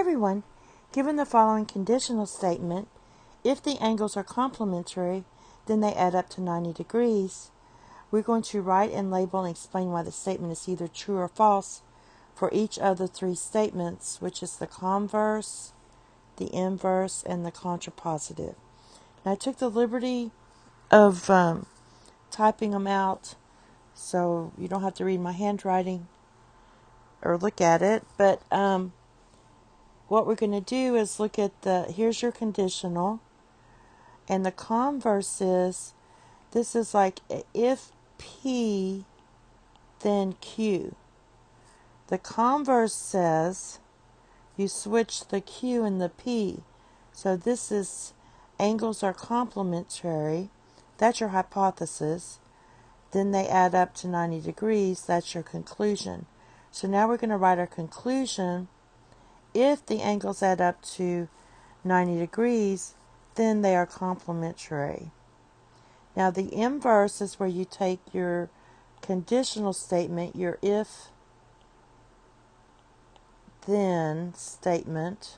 everyone. Given the following conditional statement, if the angles are complementary, then they add up to 90 degrees. We're going to write and label and explain why the statement is either true or false for each of the three statements, which is the converse, the inverse, and the contrapositive. Now, I took the liberty of typing them out so you don't have to read my handwriting or look at it, but what we're going to do is look at here's your conditional, and the converse is, this is like if P, then Q. The converse says you switch the Q and the P. So this is angles are complementary. That's your hypothesis. Then they add up to 90 degrees. That's your conclusion. So now we're going to write our conclusion. If the angles add up to 90 degrees, then they are complementary. Now the inverse is where you take your conditional statement, your if-then statement,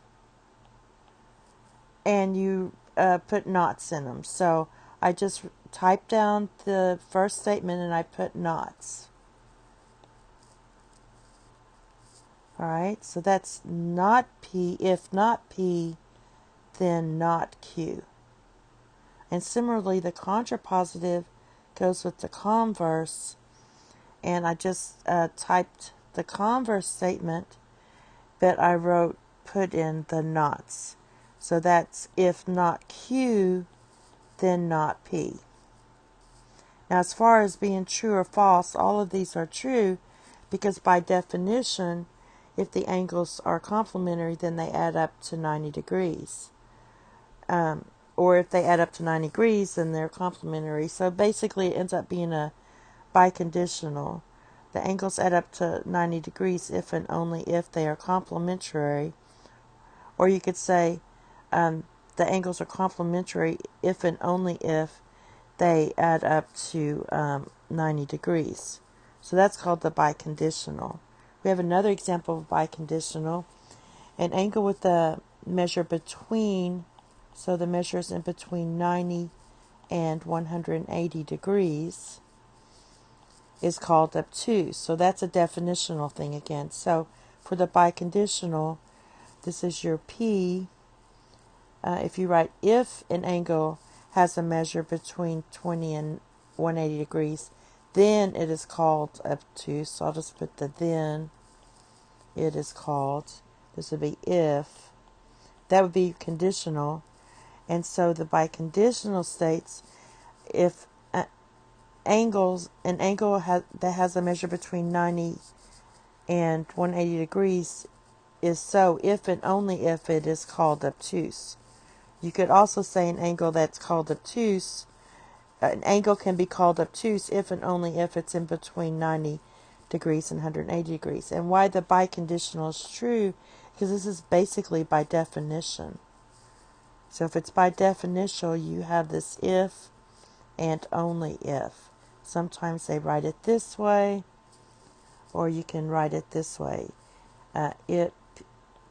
and you put nots in them. So I just typed down the first statement and I put nots. Alright, so that's not P, if not P, then not Q. And similarly, the contrapositive goes with the converse, and I just typed the converse statement, but I put in the nots. So that's if not Q, then not P. Now, as far as being true or false, all of these are true because by definition, if the angles are complementary, then they add up to 90 degrees. Or if they add up to 90 degrees, then they're complementary. So basically, it ends up being a biconditional. The angles add up to 90 degrees if and only if they are complementary. Or you could say the angles are complementary if and only if they add up to 90 degrees. So that's called the biconditional. We have another example of biconditional. An angle with a measure between, so the measure is in between 90 and 180 degrees, is called obtuse. So that's a definitional thing again. So for the biconditional, this is your P. If you write if an angle has a measure between 20 and 180 degrees, then it is called obtuse. So I'll just put the then. It is called. This would be if. That would be conditional. And so the biconditional states if an angle that has a measure between 90 and 180 degrees is so if and only if it is called obtuse. You could also say an angle that's called obtuse. An angle can be called obtuse if and only if it's in between 90 degrees and 180 degrees. And why the biconditional is true, because this is basically by definition. So if it's by definition, you have this if and only if. Sometimes they write it this way, or you can write it this way.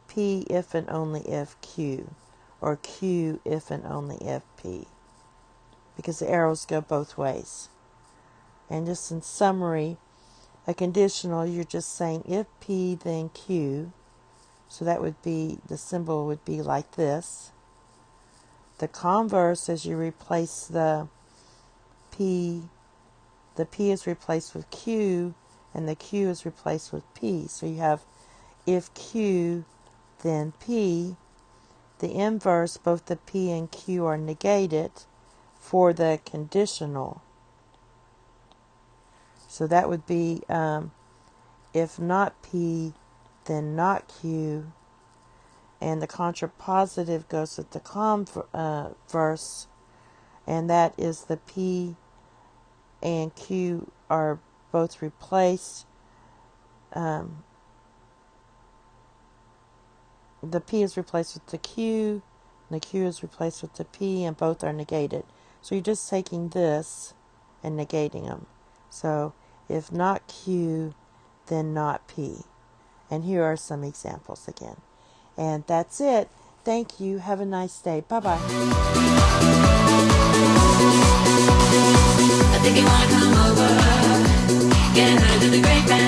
P if and only if Q, or Q if and only if P, because the arrows go both ways. And just in summary, a conditional, you're just saying if P, then Q. So that would be, the symbol would be like this. The converse is you replace the P is replaced with Q, and the Q is replaced with P. So you have if Q, then P. The inverse, both the P and Q are negated for the conditional. So that would be if not P, then not Q. And the contrapositive goes with the converse, and that is the P and Q are both replaced. The P is replaced with the Q, and the Q is replaced with the P, and both are negated. So you're just taking this and negating them. So if not Q, then not P. And here are some examples again. And that's it. Thank you. Have a nice day. Bye-bye. I think you wanna come over, get heard to the great band.